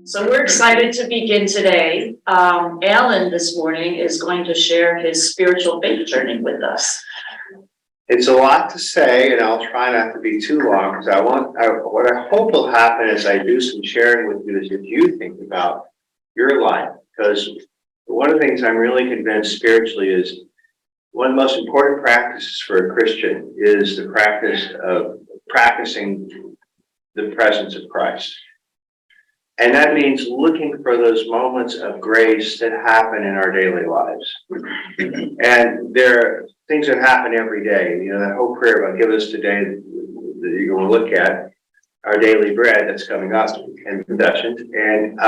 So we're excited to begin today. Alan this morning is going to share his spiritual faith journey with us. It's a lot to say, and I'll try not to be too long, because what I hope will happen is I do some sharing with you as if you think about your life. Because one of the things I'm really convinced spiritually is one of the most important practices for a Christian is the practice of practicing the presence of Christ. And that means looking for those moments of grace that happen in our daily lives. And there are things that happen every day. You know, that whole prayer about give us today that you're going to look at, our daily bread that's coming up in confessions. And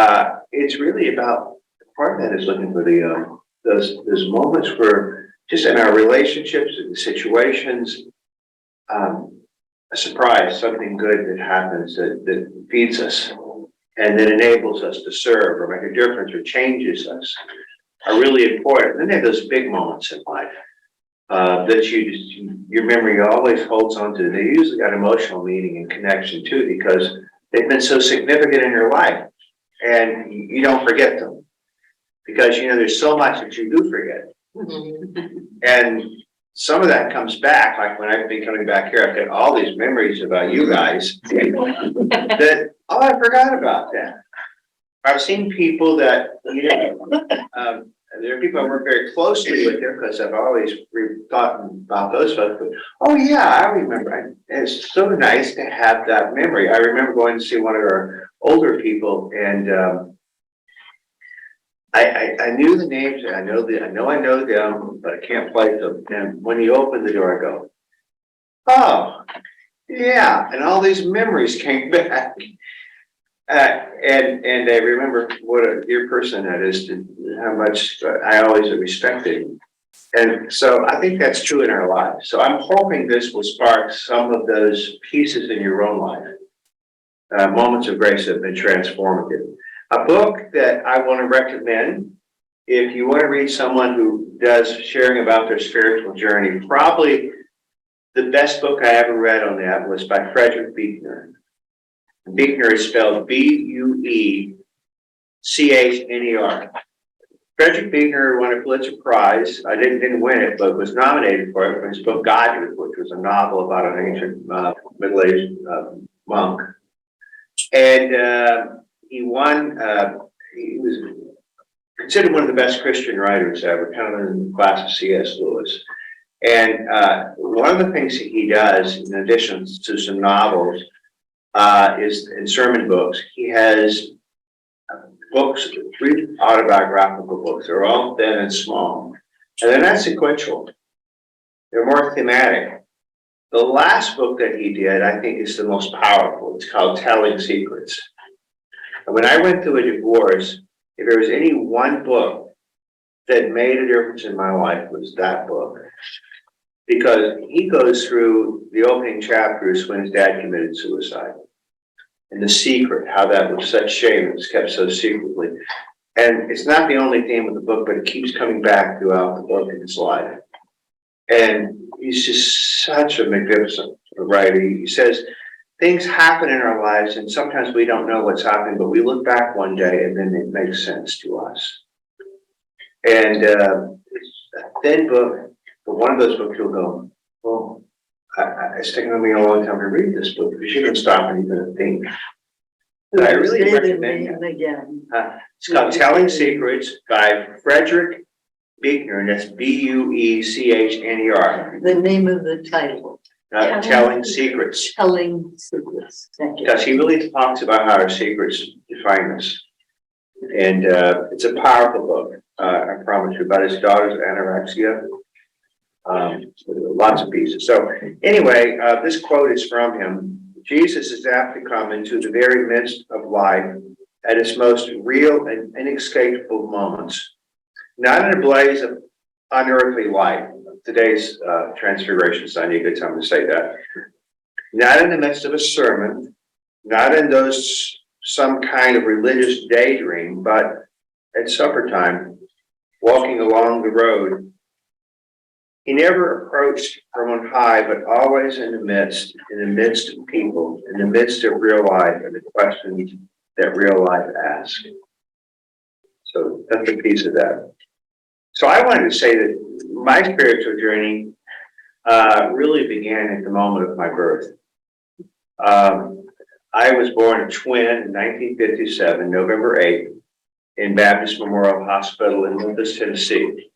it's really about, part of that is looking for the those moments where just in our relationships and situations, a surprise, something good that happens that feeds us and that enables us to serve or make a difference or changes us are really important. Then there are those big moments in life that your memory always holds on to. They usually got emotional meaning and connection too, because they've been so significant in your life, and you don't forget them because you know there's so much that you do forget. And some of that comes back, like when I've been coming back here, I've got all these memories about you guys that, oh, I forgot about that. I've seen people that, you know, there are people I work very closely with there because I've always thought about those folks. But, oh, yeah, I remember. And it's so nice to have that memory. I remember going to see one of our older people, and I knew the names. I know them, but I can't place them. And when he opened the door, I go, oh, yeah. And all these memories came back. And I remember what a dear person that is, to how much I always respected. And so I think that's true in our lives. So I'm hoping this will spark some of those pieces in your own life. Moments of grace that have been transformative. A book that I want to recommend, if you want to read someone who does sharing about their spiritual journey, probably the best book I ever read on that was by Frederick Buechner. Buechner is spelled Buechner. Frederick Buechner won a Pulitzer Prize. I didn't win it, but was nominated for it for his book Godward, which was a novel about an ancient middle-aged monk. And he won. He was considered one of the best Christian writers ever, kind of in the class of C.S. Lewis. And one of the things that he does, in addition to some novels, is in sermon books. He has books, 3 autobiographical books. They're all thin and small, and they're not sequential. They're more thematic. The last book that he did, I think, is the most powerful. It's called Telling Secrets. And when I went through a divorce, if there was any one book that made a difference in my life, it was that book. Because he goes through the opening chapters when his dad committed suicide. And the secret, how that was such shame, it was kept so secretly. And it's not the only theme of the book, but it keeps coming back throughout the book in his life. And he's just such a magnificent writer. He says, things happen in our lives, and sometimes we don't know what's happening, but we look back one day and then it makes sense to us. And it's a thin book, but one of those books you'll go, well, it's taken me a long time to read this book because you can stop and even think. But I really recommend it. Again. It's called Telling Secrets by Frederick Buechner, and that's Buechner. The name of the title. Telling Secrets. Telling Secrets. Thank you. Because he really talks about how our secrets define us. And it's a powerful book, I promise you, about his daughter's anorexia. Lots of pieces. So anyway, this quote is from him. Jesus is apt to come into the very midst of life at its most real and inescapable moments, not in a blaze of unearthly light. Today's Transfiguration Sunday, a good time to say that. Not in the midst of a sermon, not in those some kind of religious daydream, but at supper time, walking along the road He never approached from on high, but always in the midst of people, in the midst of real life and the questions that real life asks. So that's a piece of that. So I wanted to say that my spiritual journey really began at the moment of my birth. I was born a twin in 1957, November 8th, in Baptist Memorial Hospital in Memphis, Tennessee.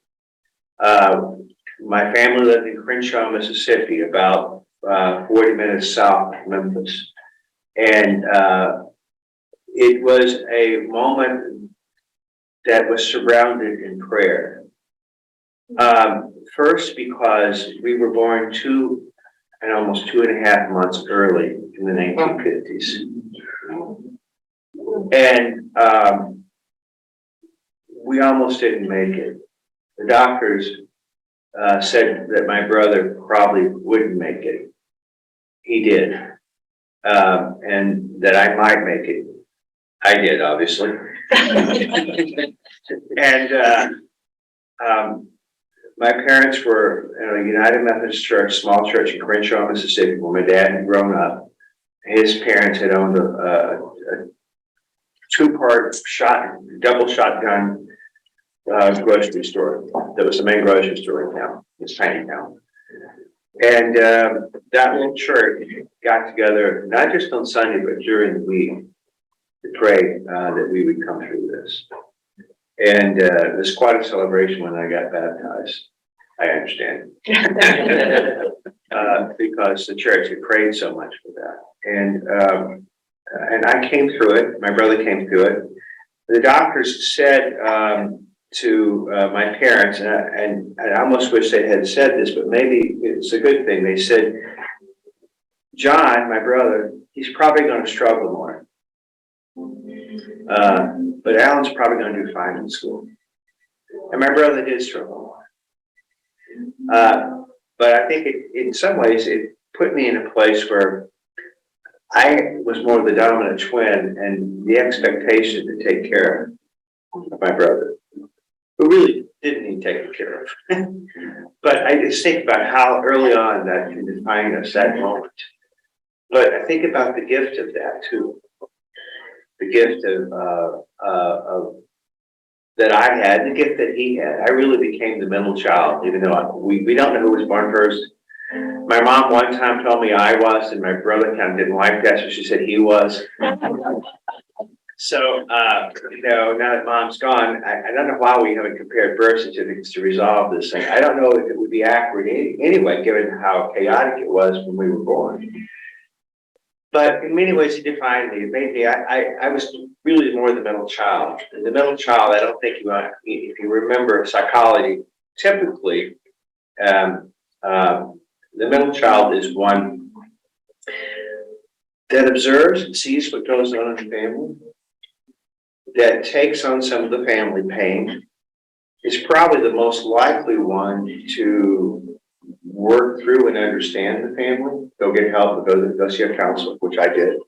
My family lived in Crenshaw, Mississippi, about 40 minutes south of Memphis. And it was a moment that was surrounded in prayer. First, because we were born almost 2.5 months early in the 1950s. And we almost didn't make it. The doctors said that my brother probably wouldn't make it. He did. And that I might make it. I did, obviously. And my parents were in a United Methodist Church, small church in Crenshaw, Mississippi, where my dad had grown up. His parents had owned a two-part double shotgun grocery store. That was the main grocery store in town, this tiny town. And that little church got together, not just on Sunday, but during the week to pray that we would come through this. And it was quite a celebration when I got baptized. I understand. Because the church had prayed so much for that. And I came through it. My brother came through it. The doctors said to my parents, and I almost wish they had said this, but maybe it's a good thing. They said, John, my brother, he's probably going to struggle more. But Alan's probably going to do fine in school. And my brother did struggle more. But I think in some ways it put me in a place where I was more of the dominant twin and the expectation to take care of my brother, who really didn't need taken care of. But I just think about how early on that can define us, that moment. But I think about the gift of that too. The gift of that I had, the gift that he had. I really became the middle child, even though we don't know who was born first. My mom one time told me I was, and my brother kind of didn't like that, so she said he was. So, now that mom's gone, I don't know why we haven't compared birth certificates to resolve this thing. I don't know if it would be accurate anyway, given how chaotic it was when we were born. But in many ways, it defined me. It made me, I was really more the middle child. And the middle child, I don't think if you remember psychology, typically, the middle child is one that observes and sees what goes on in the family, that takes on some of the family pain, is probably the most likely one to work through and understand the family, go get help, go see a counselor, which I did.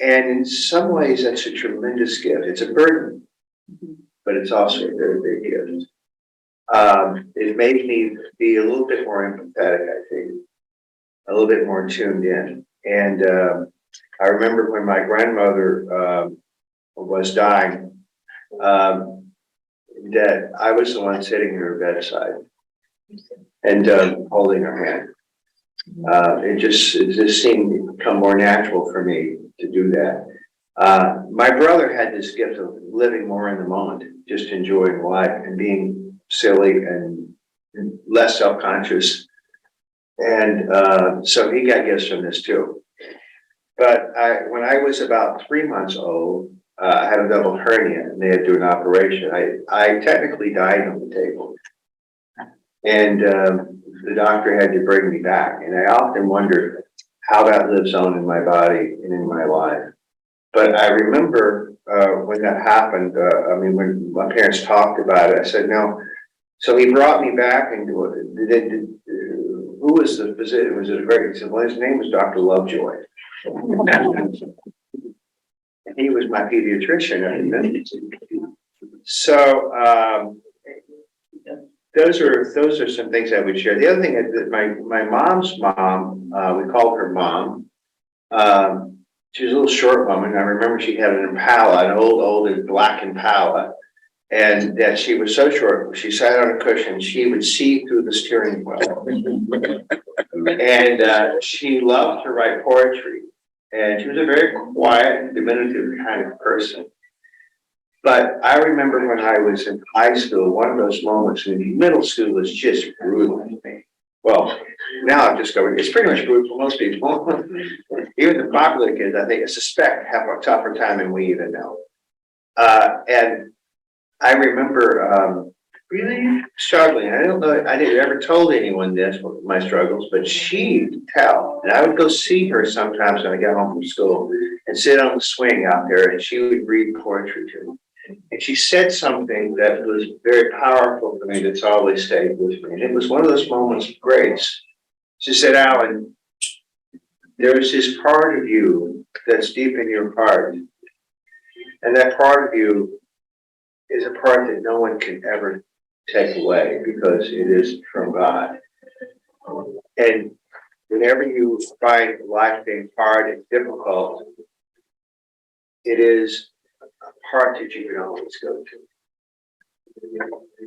And in some ways, that's a tremendous gift. It's a burden, but it's also a very big gift. It made me be a little bit more empathetic, I think, a little bit more tuned in. And I remember when my grandmother was dying, that I was the one sitting at her bedside and holding her hand. It just seemed to become more natural for me to do that. My brother had this gift of living more in the moment, just enjoying life and being silly and less self-conscious. And so he got gifts from this too. But when I was about 3 months old, I had a double hernia and they had to do an operation. I technically died on the table. And the doctor had to bring me back. And I often wondered how that lives on in my body and in my life. But I remember when that happened, when my parents talked about it, I said, no. So he brought me back and who was the physician? Was it a great? He said, well, his name was Dr. Lovejoy. And he was my pediatrician. So those are some things I would share. The other thing is that my mom's mom, we called her mom. She was a little short woman. I remember she had an Impala, an old black Impala. And that she was so short, she sat on a cushion, she would see through the steering wheel. And she loved to write poetry. And she was a very quiet, diminutive kind of person. But I remember when I was in high school, one of those moments in middle school was just brutal to me. Well, now I've discovered it's pretty much brutal for most people. Even the popular kids, I suspect, have a tougher time than we even know. And I remember really struggling. I don't know, I didn't ever told anyone this, my struggles, but she would tell. And I would go see her sometimes when I got home from school and sit on the swing out there, and she would read poetry to me. And she said something that was very powerful for me that's always stayed with me. And it was one of those moments of grace. She said, Alan, there's this part of you that's deep in your heart. And that part of you is a part that no one can ever take away because it is from God. And whenever you find life being hard and difficult, it is a part that you can always go to.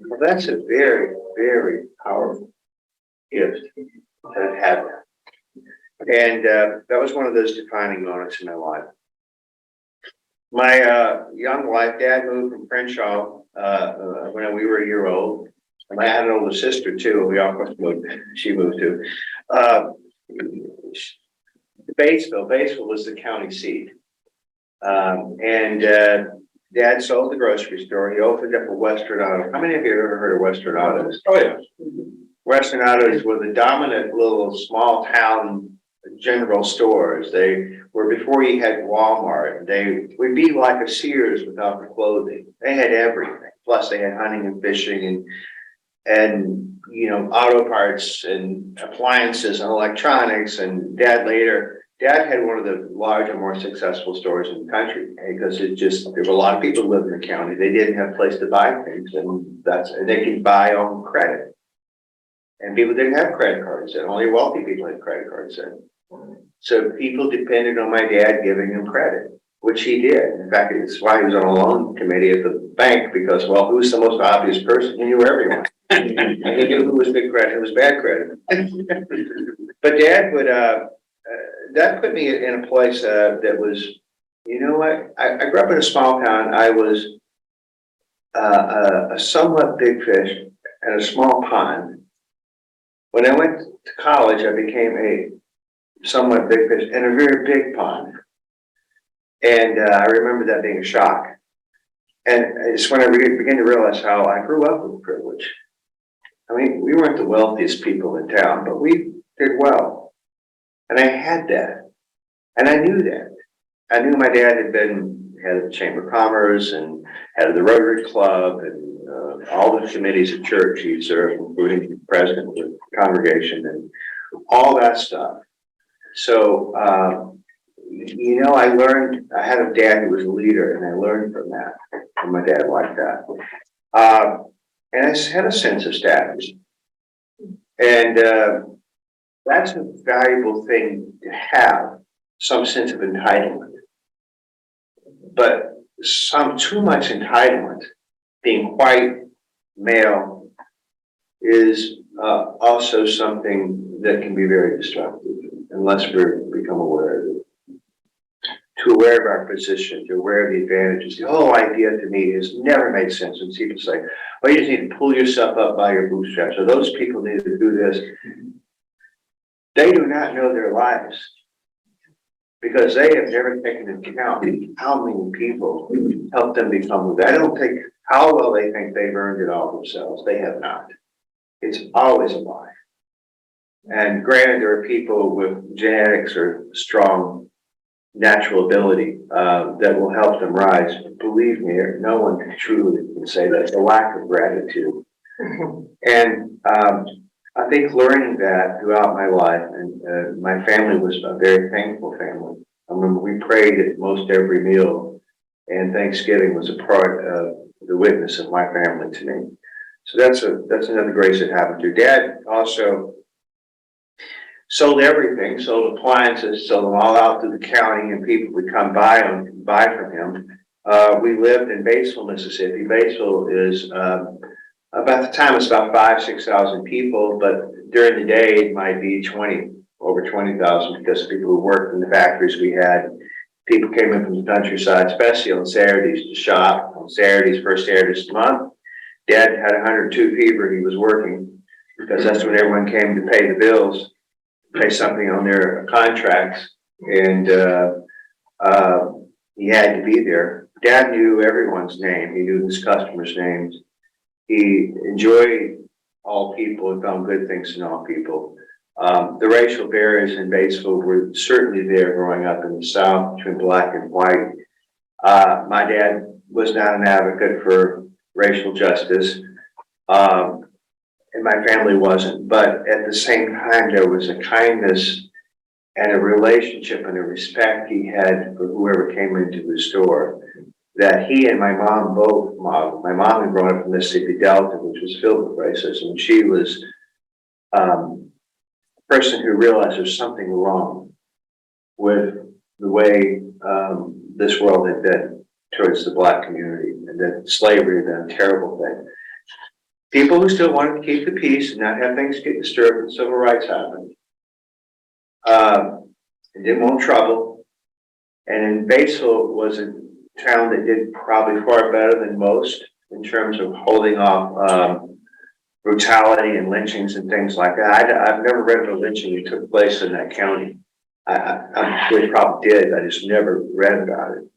Well, that's a very, very powerful gift to have that. And that was one of those defining moments in my life. My young wife, Dad moved from Crenshaw when we were a year old. I had an older sister too. We all moved. She moved to Batesville. Batesville was the county seat, and Dad sold the grocery store. He opened up a Western Auto. How many of you have ever heard of Western Autos? Oh yeah. Western Autos were the dominant little small town general stores. They were before you had Walmart. They would be like a Sears without the clothing. They had everything. Plus they had hunting and fishing and you know, auto parts and appliances and electronics. And Dad had one of the larger, more successful stores in the country because there were a lot of people who lived in the county. They didn't have a place to buy things, and they could buy on credit. And people didn't have credit cards, and only wealthy people had credit cards then. So people depended on my dad giving them credit, which he did. In fact, it's why he was on a loan committee at the bank, because, well, who's the most obvious person? He knew everyone. And he knew who was good credit, who was bad credit. But Dad would, that put me in a place that was, you know what? I grew up in a small town. I was a somewhat big fish in a small pond. When I went to college, I became a somewhat big fish in a very big pond. And I remember that being a shock. And it's when I began to realize how I grew up with privilege. I mean, we weren't the wealthiest people in town, but we did well. And I had that. And I knew that. I knew my dad had been head of the Chamber of Commerce and head of the Rotary Club and all the committees at church he served, including president of the congregation and all that stuff. So, you know, I had a dad who was a leader, and I learned from that, from my dad like that. And I had a sense of status. And that's a valuable thing to have, some sense of entitlement. But too much entitlement, being white, male, is also something that can be very destructive unless we become aware of it. To aware of our position, to aware of the advantages. The whole idea to me has never made sense when people say, well, you just need to pull yourself up by your bootstraps, or those people need to do this. They do not know their lives because they have never taken into account how many people help them become. I don't think how well they think they've earned it all themselves. They have not. It's always a lie. And granted, there are people with genetics or strong natural ability that will help them rise. But believe me, no one truly can say that. The lack of gratitude. And I think learning that throughout my life, and my family was a very thankful family. I remember we prayed at most every meal, and Thanksgiving was a part of the witness of my family to me. So that's another grace that happened to Dad. Also sold everything, sold appliances, sold them all out to the county, and people would come buy from him. We lived in Batesville, Mississippi. Batesville is about the time it's about 6,000 people, but during the day it might be over 20,000 because of people who worked in the factories we had. People came in from the countryside, especially on Saturdays to shop. On Saturdays, first Saturdays of the month, Dad had 102 fever. He was working because that's when everyone came to pay the bills, pay something on their contracts, and he had to be there. Dad knew everyone's name. He knew his customers' names. He enjoyed all people and found good things in all people. The racial barriers in Batesville were certainly there growing up in the South between black and white. My dad was not an advocate for racial justice, and my family wasn't. But at the same time, there was a kindness and a relationship and a respect he had for whoever came into the store that he and my mom both modeled. My mom had grown up in Mississippi Delta, which was filled with racism. She was a person who realized there's something wrong with the way this world had been towards the black community, and that slavery had been a terrible thing. People who still wanted to keep the peace and not have things get disturbed and civil rights happened. And didn't want trouble. And in Batesville was a town that did probably far better than most in terms of holding off brutality and lynchings and things like that. I've never read of a lynching that took place in that county. I'm sure they probably did. I just never read about it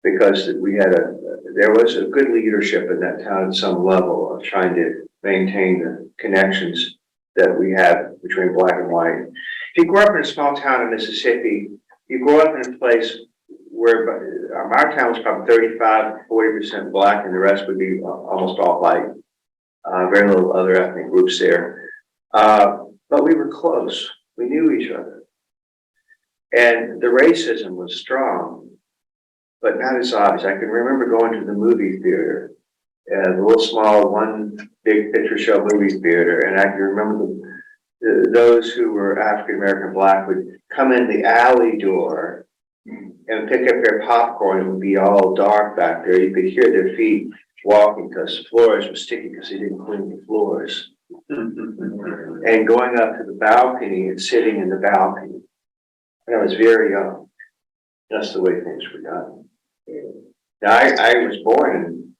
because there was a good leadership in that town at some level of trying to maintain the connections that we have between black and white. If you grew up in a small town in Mississippi, you grew up in a place where our town was probably 35 to 40% black, and the rest would be almost all white. Very little other ethnic groups there. But we were close. We knew each other. And the racism was strong, but not as obvious. I can remember going to the movie theater, the little small one big picture show movie theater, and I can remember those who were African American black would come in the alley door and pick up their popcorn. It would be all dark back there. You could hear their feet walking because the floors were sticky because they didn't clean the floors. And going up to the balcony and sitting in the balcony. And I was very young. That's the way things were done. Now I was born in,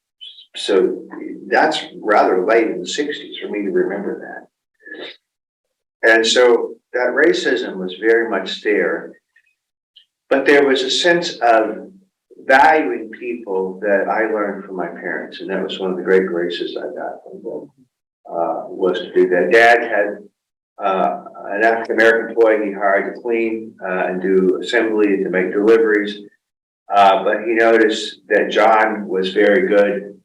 so that's rather late in the 60s for me to remember that. And so that racism was very much there. But there was a sense of valuing people that I learned from my parents, and that was one of the great graces I got from them, was to do that. Dad had an African American employee he hired to clean and do assembly to make deliveries, but he noticed that John was very good,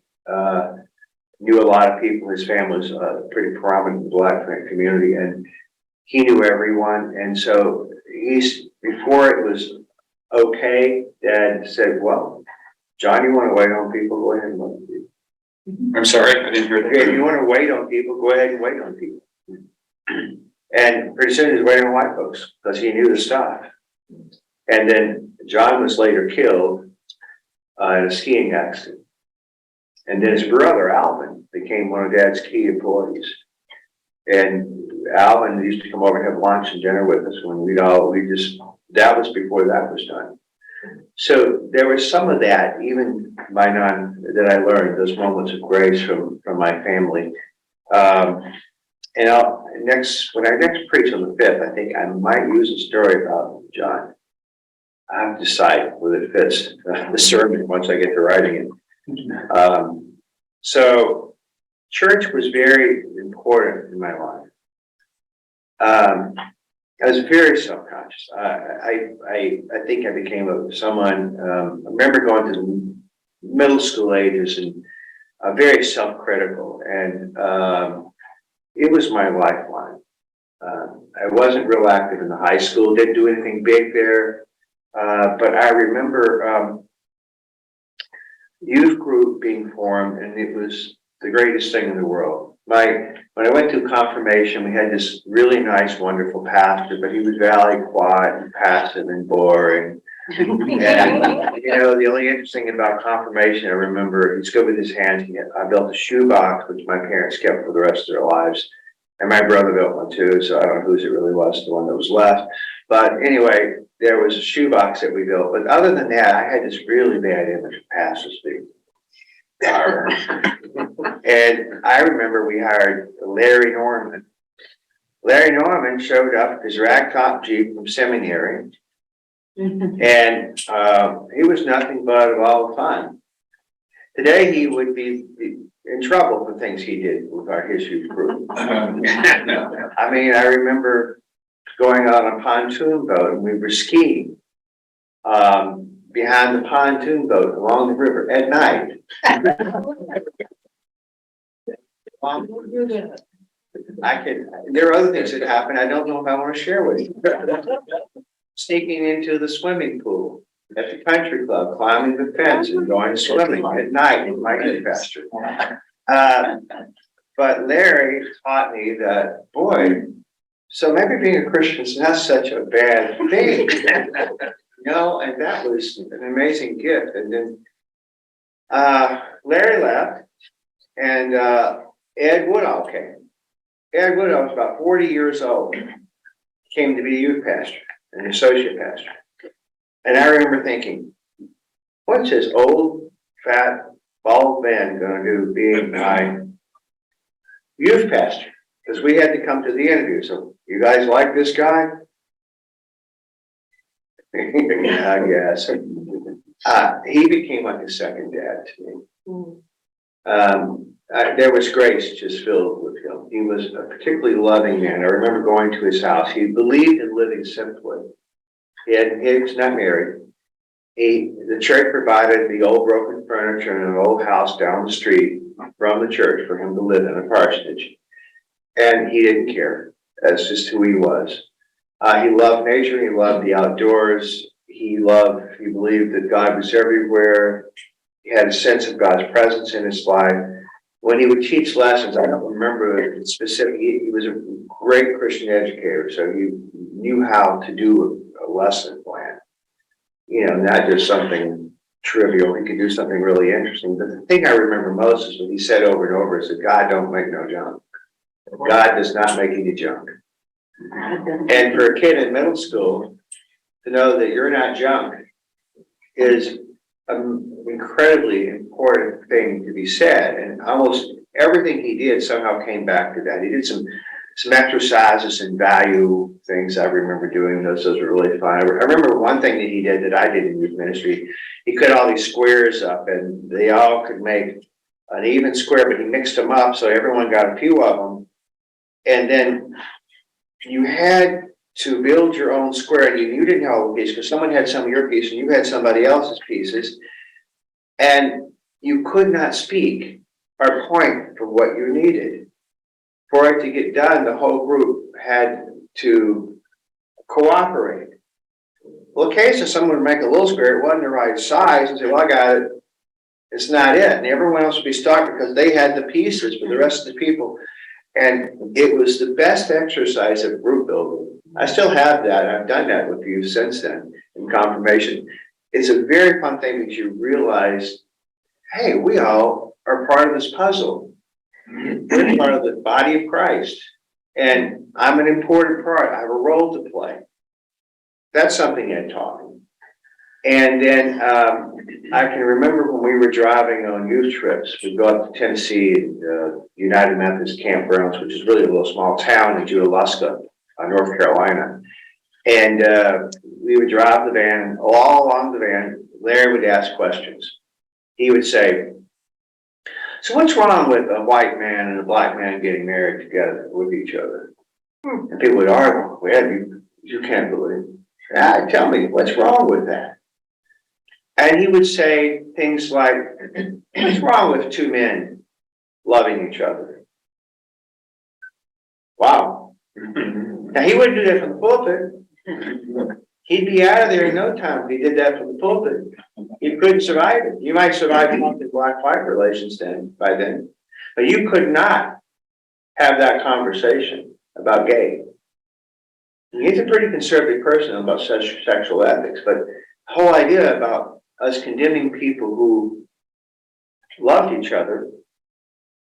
knew a lot of people. His family was pretty prominent in the black community, and he knew everyone. And so before it was okay, Dad said, well, John, you want to wait on people? Go ahead and wait on people. I'm sorry, I didn't hear that. If you want to wait on people, go ahead and wait on people. And pretty soon he was waiting on white folks because he knew the stuff. And then John was later killed in a skiing accident. And then his brother, Alvin, became one of Dad's key employees. And Alvin used to come over and have lunch and dinner with us when that was before that was done. So there was some of that, even that I learned, those moments of grace from my family. And when I next preach on the 5th, I think I might use a story about John. I have to decide whether it fits the sermon once I get to writing it. So church was very important in my life. I was very self-conscious. I think I became someone, I remember going to the middle school ages and very self-critical, and it was my lifeline. I wasn't real active in the high school, didn't do anything big there, but I remember youth group being formed, and it was the greatest thing in the world. when I went through confirmation, we had this really nice, wonderful pastor, but he was very quiet and passive and boring. And, the only interesting about confirmation, I remember he's good with his hands. I built a shoebox, which my parents kept for the rest of their lives. And my brother built one too, so I don't know whose it really was, the one that was left. But anyway, there was a shoebox that we built. But other than that, I had this really bad image of pastors being. And I remember we hired Larry Norman. Larry Norman showed up his ragtop Jeep from seminary. And he was nothing but all fun. Today he would be in trouble for things he did with his youth group. I mean, I remember going on a pontoon boat and we were skiing behind the pontoon boat along the river at night. There are other things that happen. I don't know if I want to share with you. Sneaking into the swimming pool at the country club, climbing the fence and going swimming at night in my youth pasture. But Larry taught me that, boy, so maybe being a Christian is not such a bad thing. And that was an amazing gift. And then Larry left and Ed Woodall came. Ed Woodall was about 40 years old, came to be a youth pastor, an associate pastor. And I remember thinking, what's this old, fat, bald man going to do being my youth pastor? Because we had to come to the interview. So, you guys like this guy? Yeah, I guess. He became like a second dad to me. There was grace just filled with him. He was a particularly loving man. I remember going to his house. He believed in living simply. He was not married. The church provided the old broken furniture in an old house down the street from the church for him to live in a parsonage. And he didn't care. That's just who he was. He loved nature. He loved the outdoors. He believed that God was everywhere. He had a sense of God's presence in his life. When he would teach lessons, I don't remember the specific, he was a great Christian educator, so he knew how to do a lesson plan. Not just something trivial. He could do something really interesting. But the thing I remember most is what he said over and over is that God don't make no junk. God does not make any junk. And for a kid in middle school to know that you're not junk is an incredibly important thing to be said. And almost everything he did somehow came back to that. He did some exercises and value things. I remember doing those. Those were really fun. I remember one thing that he did that I did in youth ministry. He cut all these squares up and they all could make an even square, but he mixed them up so everyone got a few of them. And then you had to build your own square, and you didn't have all the pieces because someone had some of your pieces and you had somebody else's pieces, and you could not speak or point for what you needed. For it to get done, the whole group had to cooperate. Well, in case if someone would make a little square, it wasn't the right size, and say, well, I got it, it's not it. And everyone else would be stuck because they had the pieces for the rest of the people. And it was the best exercise of group building. I still have that. I've done that with you since then in confirmation. It's a very fun thing because you realize, hey, we all are part of this puzzle. We're part of the body of Christ. And I'm an important part. I have a role to play. That's something Ed taught me. And then I can remember when we were driving on youth trips, we'd go up to Tennessee, United Methodist Campgrounds, which is really a little small town in Jualaska, North Carolina. And we would drive the van, and all along the van, Larry would ask questions. He would say, so what's wrong with a white man and a black man getting married together with each other? And people would argue, well, you can't believe it. Tell me, what's wrong with that? And he would say things like, what's wrong with two men loving each other? Wow. Now, he wouldn't do that from the pulpit. He'd be out of there in no time if he did that from the pulpit. You couldn't survive it. You might survive the black-white relations by then, but you could not have that conversation about gay. He's a pretty conservative person about sexual ethics, but the whole idea about us condemning people who loved each other,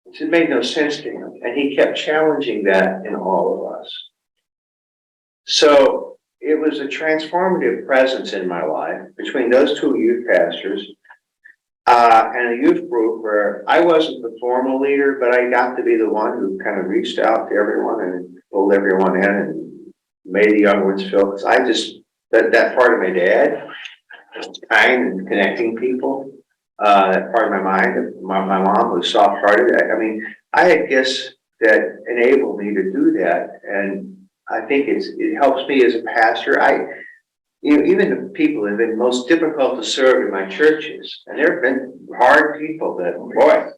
it made no sense to him. And he kept challenging that in all of us. So it was a transformative presence in my life between those two youth pastors and a youth group where I wasn't the formal leader, but I got to be the one who kind of reached out to everyone and pulled everyone in and made the young ones feel, because I just, that part of my dad, kind and connecting people, that part of my mind, my mom was soft-hearted. I mean, I had gifts that enabled me to do that, and I think it helps me as a pastor. Even the people that have been most difficult to serve in my churches, and there have been hard people that, boy,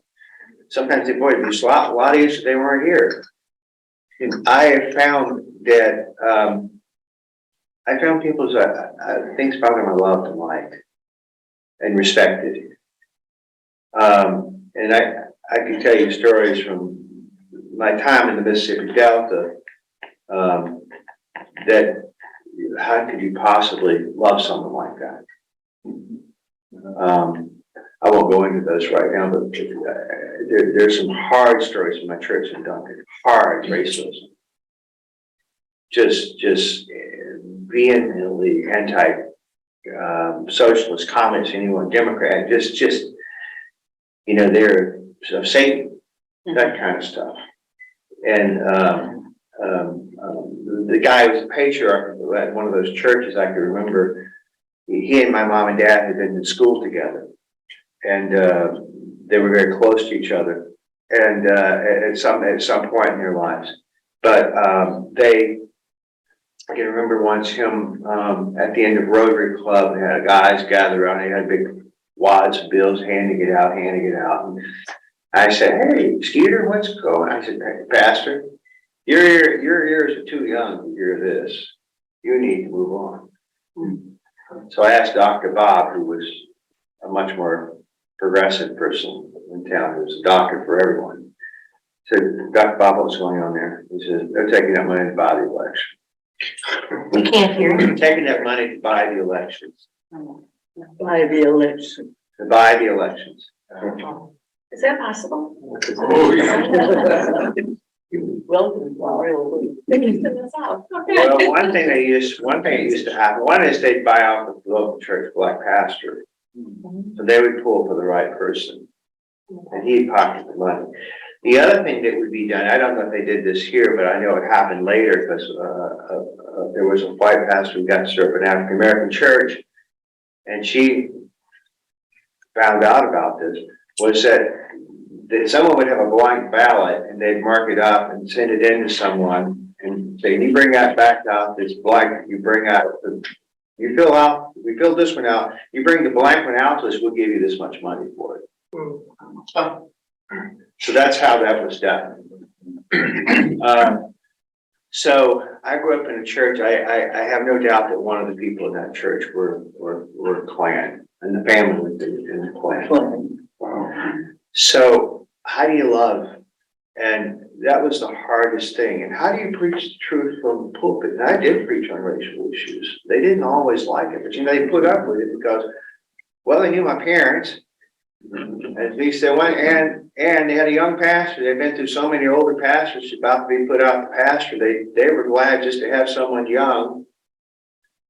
sometimes they, boy, do a lot easier if they weren't here. And I have found that, I found people's things about them I loved and liked and respected. And I can tell you stories from my time in the Mississippi Delta, that how could you possibly love someone like that? I won't go into those right now, but there's some hard stories in my church in Duncan, hard racism. Just vehemently anti socialist, communist, anyone, Democrat, just they're of Satan, that kind of stuff. And the guy was a patriarch at one of those churches I can remember. He and my mom and dad had been in school together, and they were very close to each other. And at some point in their lives, but I can remember once him at the end of Rotary Club, they had guys gather around. They had big wads of bills, handing it out. And I said, "Hey, Skeeter, what's going on?" I said, "Hey, Pastor, your ears are too young to hear this. You need to move on." So I asked Dr. Bob, who was a much more progressive person in town, who was a doctor for everyone. I said, "Dr. Bob, what's going on there?" He said, "They're taking that money to buy the election." We can't hear you. Taking that money to buy the elections. By the election. To buy the elections. Is that possible? Oh, yeah. Welcome, really. Well, one thing that used to happen, one is they'd buy out the local church black pastor. So they would pull for the right person. And he'd pocket the money. The other thing that would be done, I don't know if they did this here, but I know it happened later because there was a white pastor who got to serve an African American church, and she found out about this, was that someone would have a blank ballot and they'd mark it up and send it in to someone and say, "You bring that back out, this blank, you bring out, we fill this one out, you bring the blank one out to us, we'll give you this much money for it." So that's how that was done. So I grew up in a church. I have no doubt that one of the people in that church were Klan, and the family was in the Klan. So how do you love? And that was the hardest thing. And how do you preach the truth from the pulpit? And I did preach on racial issues. They didn't always like it, but they put up with it because, well, they knew my parents. At least they went, and they had a young pastor. They'd been through so many older pastors about to be put out the pasture. They were glad just to have someone young,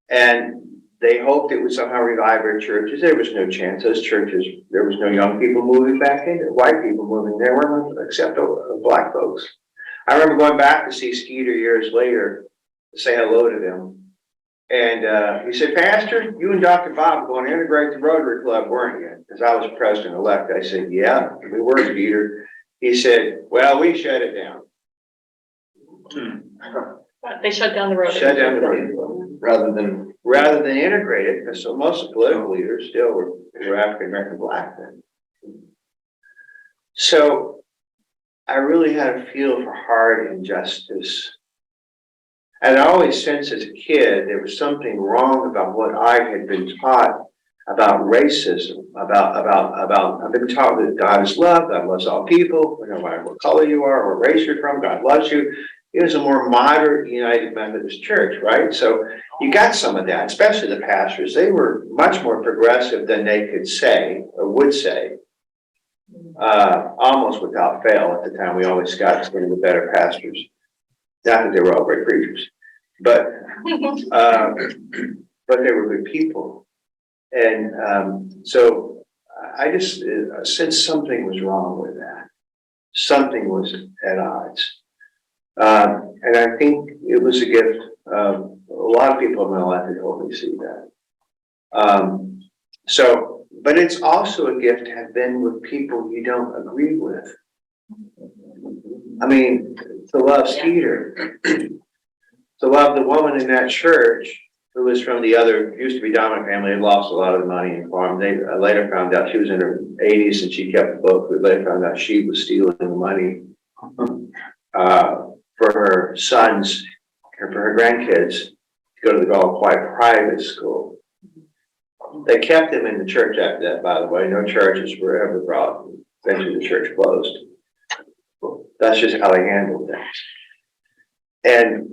and they hoped it would somehow revive their churches. There was no chance. Those churches, there was no young people moving back in there, white people moving there, weren't except black folks. I remember going back to see Skeeter years later to say hello to them. And he said, "Pastor, you and Dr. Bob were going to integrate the Rotary Club, weren't you?" Because I was president-elect. I said, "Yeah, we were, Skeeter." He said, "Well, we shut it down." They shut down the road. Shut down the Rotary rather than integrate it, because so most of the political leaders still were African-American black then. So I really had a feel for hard injustice. And I always sensed as a kid there was something wrong about what I had been taught about racism, I've been taught that God is love, God loves all people, no matter what color you are, what race you're from, God loves you. It was a more moderate United Methodist Church, right? So you got some of that, especially the pastors. They were much more progressive than they could say or would say. Almost without fail at the time. We always got some of the better pastors. Not that they were all great preachers, but they were good people. And so I just sensed something was wrong with that. Something was at odds. And I think it was a gift. A lot of people in my life have helped me see that. But it's also a gift to have been with people you don't agree with. I mean, to love Skeeter, to love the woman in that church who was from the other, used to be Dominant family, had lost a lot of money in farm. They later found out she was in her 80s and she kept the book. We later found out she was stealing the money for her sons, or for her grandkids, to go to the Galway private school. They kept him in the church after that, by the way. No charges were ever brought. Eventually the church closed. That's just how they handled things. And,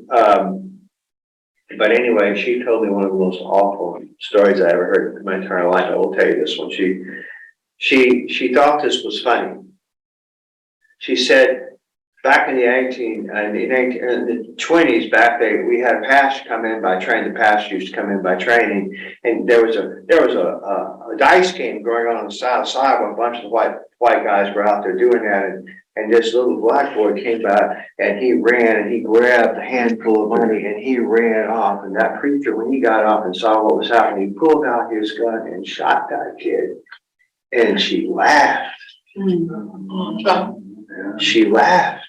but anyway, she told me one of the most awful stories I ever heard in my entire life. I will tell you this one. She thought this was funny. She said, back in the 20s, back there, we had a pastor come in by training. The pastor used to come in by training, and there was a dice game going on the side where a bunch of white guys were out there doing that, and this little black boy came by and he ran and he grabbed a handful of money and he ran off. And that preacher, when he got off and saw what was happening, he pulled out his gun and shot that kid. And she laughed. She laughed.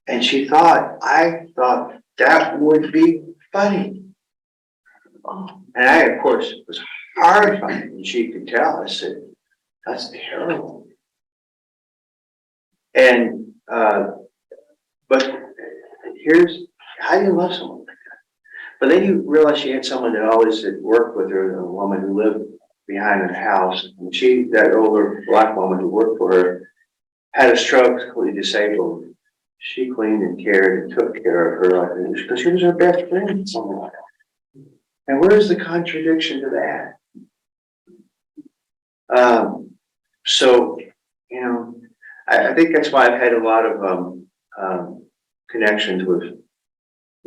And she thought, I thought that would be funny. And I, of course, was horrified, and she could tell. I said, that's terrible. And, but here's, how do you love someone like that? But then you realize she had someone that always had worked with her, a woman who lived behind the house. And that older black woman who worked for her, had a stroke, completely disabled. She cleaned and cared and took care of her because she was her best friend. And where's the contradiction to that? So, you know, I think that's why I've had a lot of connections with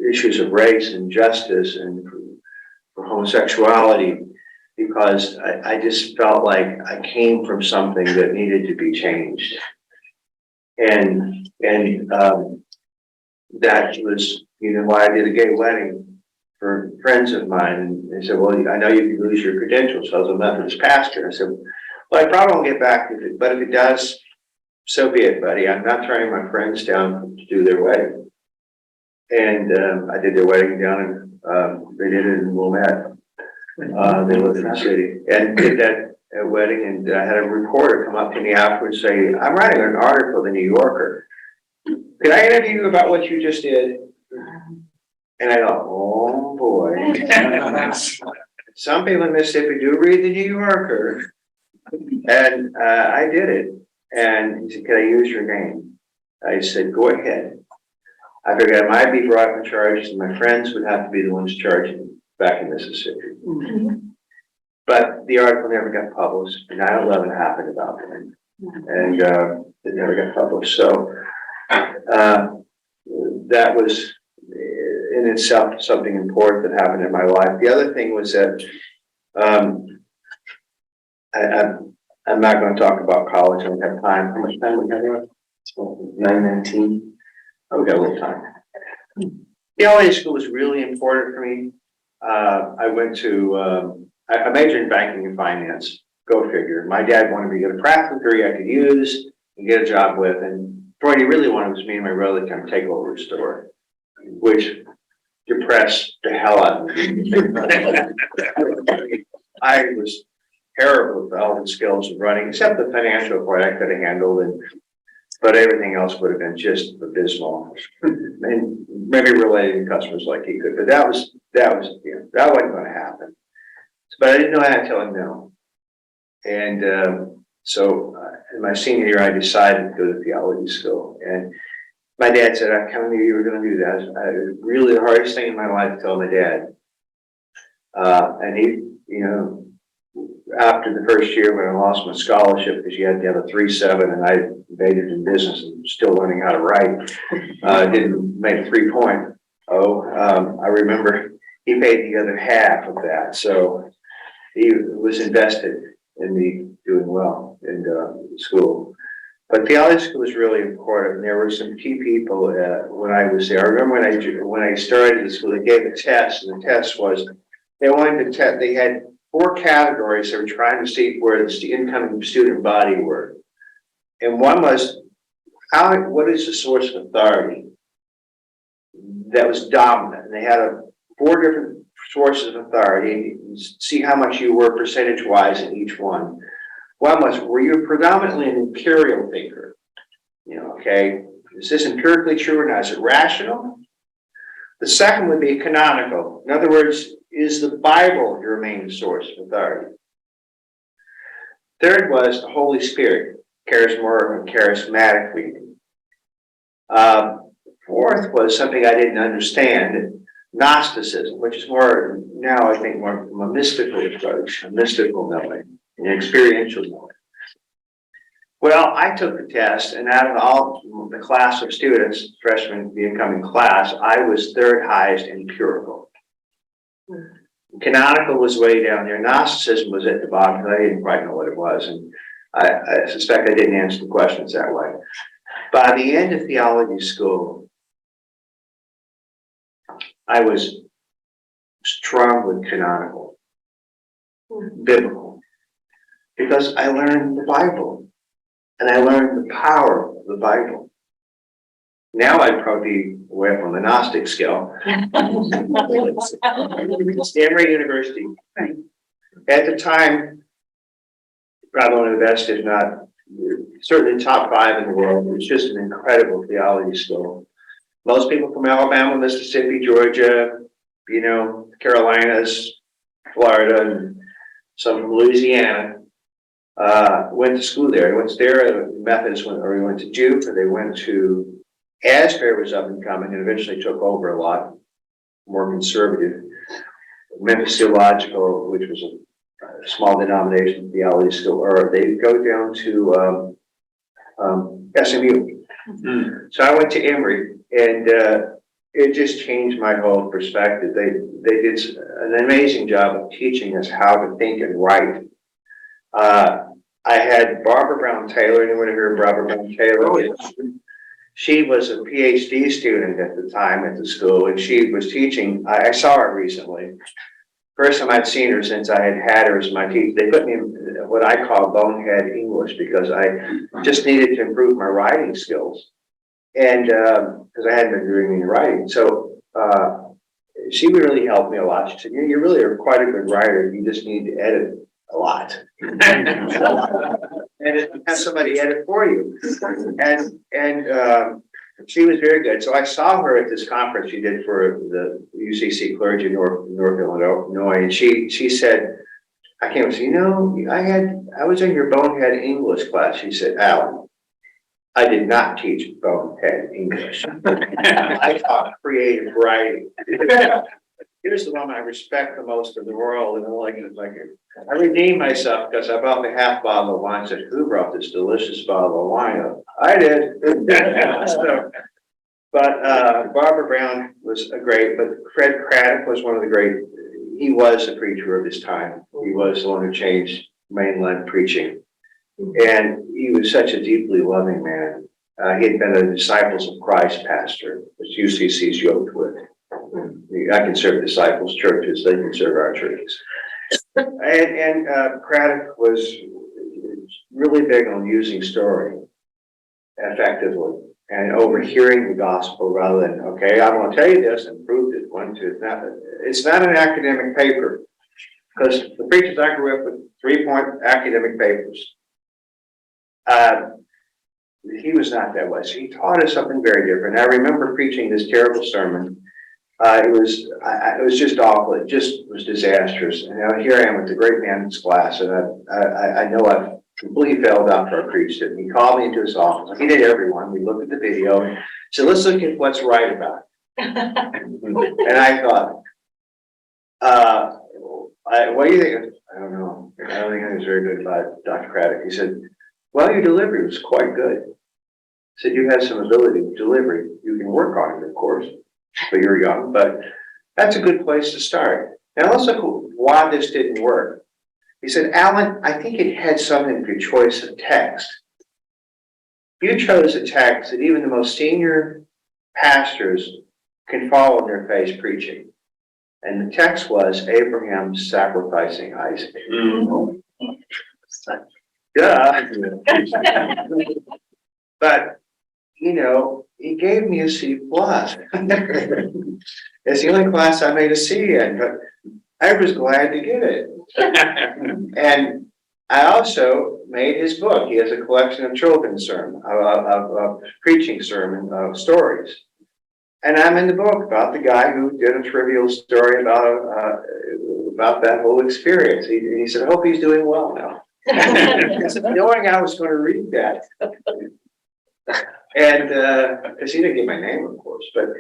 issues of race and justice and for homosexuality, because I just felt like I came from something that needed to be changed. And that was, you know, why I did a gay wedding for friends of mine. And they said, well, I know you could lose your credentials. So I was a Methodist pastor. I said, well, I probably won't get back with it, but if it does, so be it, buddy. I'm not turning my friends down to do their wedding. And I did their wedding down in, they did it in Wilmette. They lived in the city, and did that wedding, and I had a reporter come up to me afterwards and say, I'm writing an article in the New Yorker. Can I interview you about what you just did? And I thought, oh boy. Some people in Mississippi do read the New Yorker. And I did it. And he said, can I use your name? I said, go ahead. I figured I might be brought up in charges, and my friends would have to be the ones charging back in Mississippi. But the article never got published. 9/11 happened about them. And it never got published. So that was in itself something important that happened in my life. The other thing was that I'm not going to talk about college. I don't have time. How much time we have left? 9:19. Oh, we got a little time. The LA school was really important for me. I went to, I majored in banking and finance. Go figure. My dad wanted me to get a practical degree I could use and get a job with. And what he really wanted was me and my brother to come take over his store, which depressed the hell out of me. I was terrible with all the skills of running, except the financial part I could have handled, but everything else would have been just abysmal. And maybe relating to customers like he could, but that wasn't going to happen. But I didn't know how to tell him no. And so in my senior year, I decided to go to theology school. And my dad said, I kind of knew you were going to do that. It was really the hardest thing in my life to tell my dad. And he, you know, after the first year when I lost my scholarship because you had to have a 3.7 and I majored in business and still learning how to write, didn't make 3.0. I remember he paid the other half of that. So he was invested in me doing well in school. But theology school was really important. There were some key people when I was there. I remember when I started the school, they gave a test, and the test was they wanted to test. They had 4 categories. They were trying to see where the incoming student body were, and one was what is the source of authority that was dominant. And they had 4 different sources of authority, and you can see how much you were percentage-wise in each one. One was, were you predominantly an imperial thinker? You know, okay, is this empirically true or not? Is it rational? The second would be canonical. In other words, is the Bible your main source of authority? Third was the Holy Spirit, charismatic reading. Fourth was something I didn't understand, Gnosticism, which is more now, I think, more from a mystical approach, a mystical knowing, an experiential knowing. Well, I took the test, and out of all the class of students, freshmen, the incoming class, I was 3rd highest in empirical. Canonical was way down there. Gnosticism was at the bottom, because I didn't quite know what it was, and I suspect I didn't answer the questions that way. By the end of theology school, I was strong with canonical, biblical, because I learned the Bible, and I learned the power of the Bible. Now I'd probably be away from the Gnostic scale. Emory University. At the time, probably one of the best, if not certainly top 5 in the world. It was just an incredible theology school. Most people from Alabama, Mississippi, Georgia, you know, Carolinas, Florida, and some from Louisiana, went to school there. I went there, Methodists went, or we went to Juke, or they went to Asbury was up and coming and eventually took over a lot more conservative. Memphis Theological, which was a small denomination theology school, or they go down to SMU. So I went to Emory, and it just changed my whole perspective. They did an amazing job of teaching us how to think and write. I had Barbara Brown Taylor. Anyone hear of Barbara Brown Taylor? She was a PhD student at the time at the school, and she was teaching. I saw her recently. First time I'd seen her since I had her as my teacher. They put me in what I call bonehead English because I just needed to improve my writing skills, and because I hadn't been doing any writing. So she really helped me a lot. She said, "You really are quite a good writer. You just need to edit a lot." And have somebody edit for you. And she was very good. So I saw her at this conference she did for the UCC clergy in North Illinois, and she said, I came and said, you know, I was in your bonehead English class. She said, Alan, I did not teach bonehead English. I taught creative writing. Here's the one I respect the most in the world, and I redeemed myself because I bought the half bottle of wine. Said, who brought this delicious bottle of wine? I did. But Barbara Brown was a great, but Fred Craddock was one of the great. He was a preacher of his time. He was the one who changed mainline preaching, and he was such a deeply loving man. He had been a Disciples of Christ pastor, which UCC's yoked with. I can serve disciples' churches; they can serve our churches. And Craddock was really big on using story effectively and overhearing the gospel rather than, okay, I'm going to tell you this and prove it. It's not an academic paper, because the preachers I grew up with 3-point academic papers. He was not that way. So he taught us something very different. I remember preaching this terrible sermon It was just awful. It just was disastrous. And now here I am with the great man's class, and I know I've completely failed after I preached it. And he called me into his office. He did everyone. We looked at the video and said, let's look at what's right about it. And I thought, what do you think? I don't know. I don't think I was very good about Dr. Craddock. He said, well, your delivery was quite good. He said, you have some ability with delivery. You can work on it, of course, but you're young, but that's a good place to start. Now let's look at why this didn't work. He said, Alan, I think it had something to do with your choice of text. You chose a text that even the most senior pastors can fall on their face preaching. And the text was Abraham sacrificing Isaac. Duh. But, you know, he gave me a C+. It's the only class I made a C in, but I was glad to get it. And I also made his book. He has a collection of children's sermon, of preaching sermon stories. And I'm in the book about the guy who did a trivial story about that whole experience. He said, I hope he's doing well now. Knowing I was going to read that. And because he didn't get my name, of course, but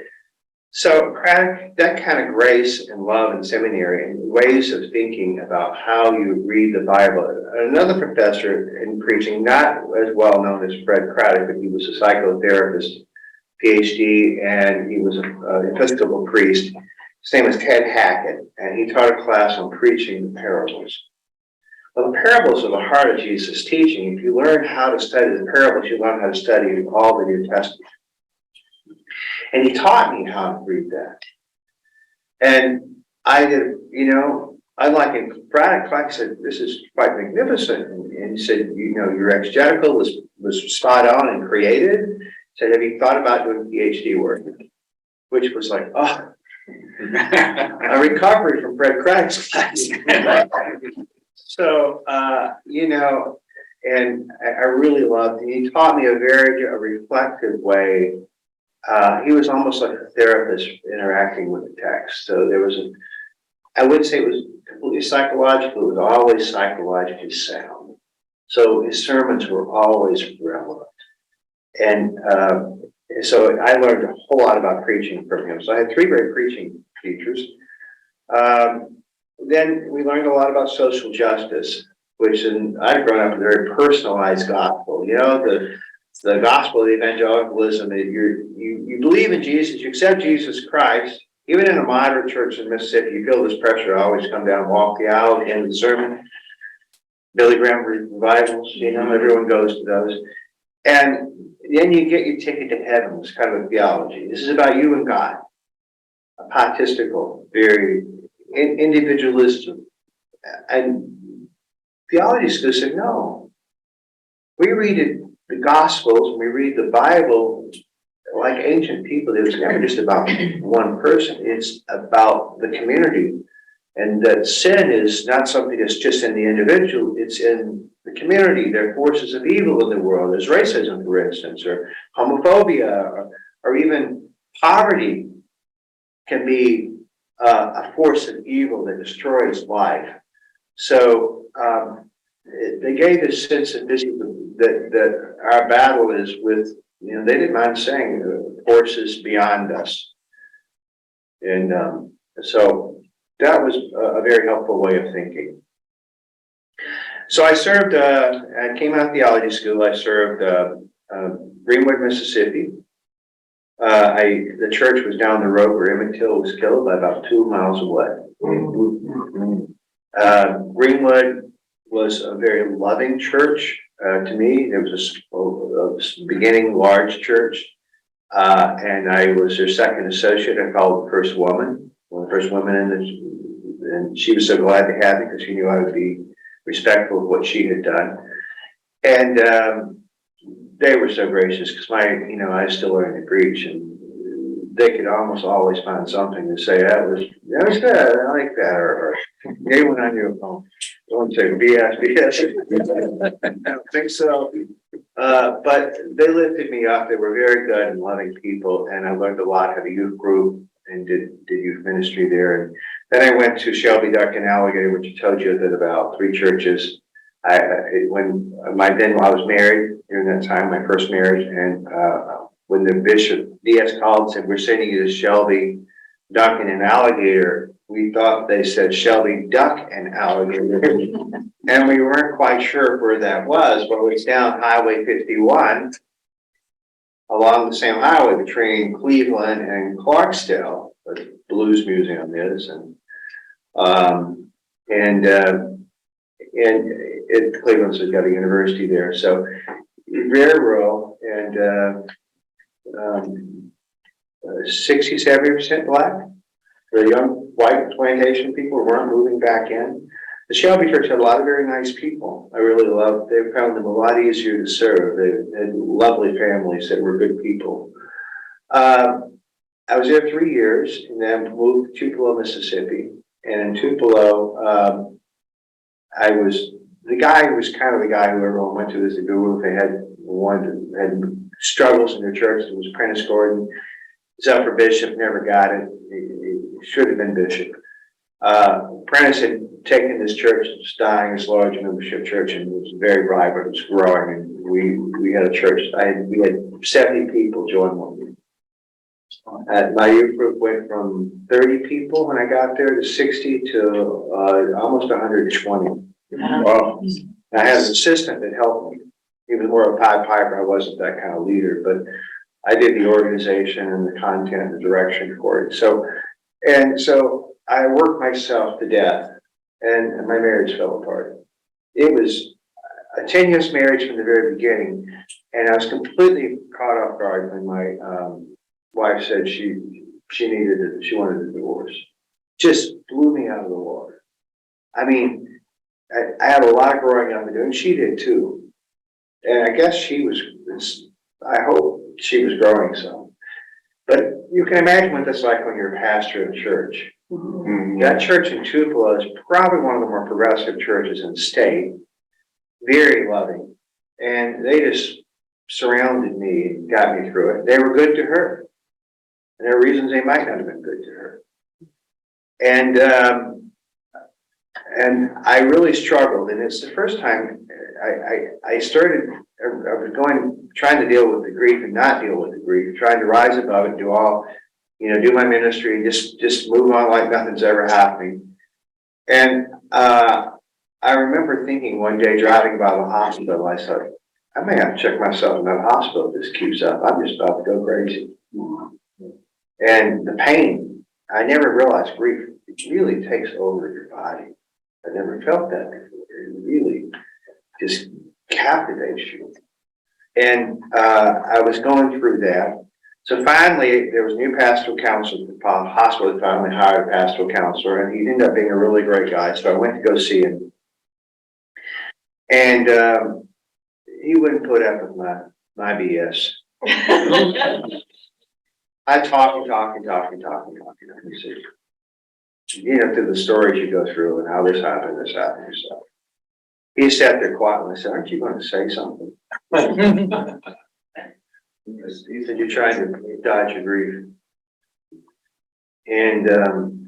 so that kind of grace and love in seminary and ways of thinking about how you read the Bible. Another professor in preaching, not as well known as Fred Craddock, but he was a psychotherapist, PhD, and he was an Episcopal priest. His name was Ted Hackett, and he taught a class on preaching the parables. Well, the parables are the heart of Jesus' teaching. If you learn how to study the parables, you learn how to study all the New Testament. And he taught me how to read that. And I did, you know, unlike in Braddock, Clark said, this is quite magnificent. And he said, you know, your exegetical was spot on and creative. He said, have you thought about doing PhD work? Which was like, oh, a recovery from Fred Craddock's class. So, you know, and I really loved it. He taught me a very reflective way. He was almost like a therapist interacting with the text. So there was I wouldn't say it was completely psychological, it was always psychologically sound. So his sermons were always relevant. And so I learned a whole lot about preaching from him. So I had 3 great preaching teachers. Then we learned a lot about social justice, which I'd grown up with a very personalized gospel. You know, the gospel of evangelicalism, you believe in Jesus, you accept Jesus Christ. Even in a moderate church in Mississippi, you feel this pressure to always come down and walk the aisle at the end of the sermon. Billy Graham revivals, you know, everyone goes to those. And then you get your ticket to heaven, it's kind of a theology. This is about you and God. A pietistical, very individualistic. And theology school said, no. We read the Gospels, we read the Bible like ancient people. It was never just about one person. It's about the community. And that sin is not something that's just in the individual, it's in the community. There are forces of evil in the world. There's racism, for instance, or homophobia, or even poverty can be a force of evil that destroys life. So they gave this sense of that our battle is with, you know, they didn't mind saying forces beyond us. And so that was a very helpful way of thinking. So I served, I came out of theology school, I served Greenwood, Mississippi. The church was down the road where Emmett Till was killed, by about 2 miles away. Greenwood was a very loving church to me. It was a beginning large church, and I was their second associate. I called the first woman, one of the first women in this, and she was so glad to have me because she knew I would be respectful of what she had done. And they were so gracious because I was still learning to preach, and they could almost always find something to say. That was good. I like that. Or anyone on your phone. Don't say BS. I don't think so. But they lifted me up. They were very good and loving people, and I learned a lot. Had a youth group, and did youth ministry there. And then I went to Shelby Duck and Alligator, which I told you that about 3 churches. When I was married during that time, my first marriage, and when the bishop D.S. called and said, we're sending you to Shelby, Duck and Alligator, we thought they said Shelby Duck and Alligator. And we weren't quite sure where that was, but it's down Highway 51 along the same highway between Cleveland and Clarksdale, where the Blues Museum is, and Cleveland's got a university there, so very rural, and 60–70% black. The young white plantation people weren't moving back in. The Shelby Church had a lot of very nice people. I really loved. They found them a lot easier to serve. They had lovely families that were good people. I was there 3 years, and then moved to Tupelo, Mississippi. And in Tupelo, the guy who was kind of the guy who everyone went to as the guru. They had had struggles in their church. It was Prentice Gordon. He was up for bishop, never got it. He should have been bishop. Prentice had taken this church, it's dying, this large membership church, and it was very vibrant. It was growing, and we had a church. We had 70 people join one week. My youth group went from 30 people when I got there to 60 to almost 120. Wow. I had an assistant that helped me. He was more of a Pied Piper. I wasn't that kind of leader, but I did the organization and the content and the direction for it. So I worked myself to death, and my marriage fell apart. It was a tenuous marriage from the very beginning, and I was completely caught off guard when my wife said she wanted a divorce. Just blew me out of the water. I mean, I had a lot of growing up to do, and she did too. And I guess I hope she was growing some. But you can imagine what that's like when you're a pastor of a church. Mm-hmm. That church in Tupelo is probably one of the more progressive churches in the state. Very loving. And they just surrounded me and got me through it. They were good to her. And there are reasons they might not have been good to her. And I really struggled. And it's the first time I was trying to deal with the grief and not deal with the grief, trying to rise above it, do my ministry and just move on like nothing's ever happening. And I remember thinking one day driving by the hospital, I thought, I may have to check myself in that hospital if this keeps up. I'm just about to go crazy. And the pain, I never realized grief, it really takes over your body. I never felt that before. It really just captivates you. And I was going through that. So finally, there was a new pastoral counselor at the hospital that finally hired a pastoral counselor, and he ended up being a really great guy. So I went to go see him. And he wouldn't put up with my BS. I talk. Through the stories you go through and how this happened. So he sat there quietly and I said, aren't you going to say something? He said, you're trying to dodge your grief. And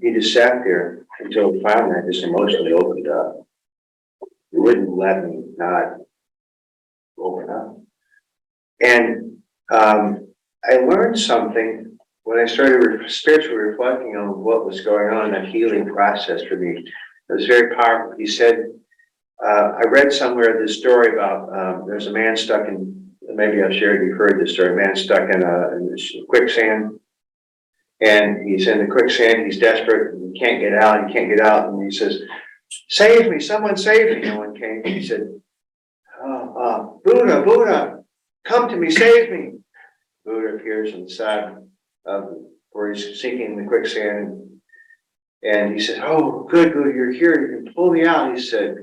he just sat there until finally I just emotionally opened up. He wouldn't let me not open up. And I learned something when I started spiritually reflecting on what was going on in that healing process for me. It was very powerful. He said, I read somewhere this story about there's a man stuck in, maybe I've shared, you've heard this story, a man stuck in quicksand. And he's in the quicksand, he's desperate, and he can't get out, and he says, save me, someone save me. No one came. He said, Buddha, come to me, save me. Buddha appears on the side of where he's sinking in the quicksand. And he said, oh, good, Buddha, you're here, you can pull me out. He said,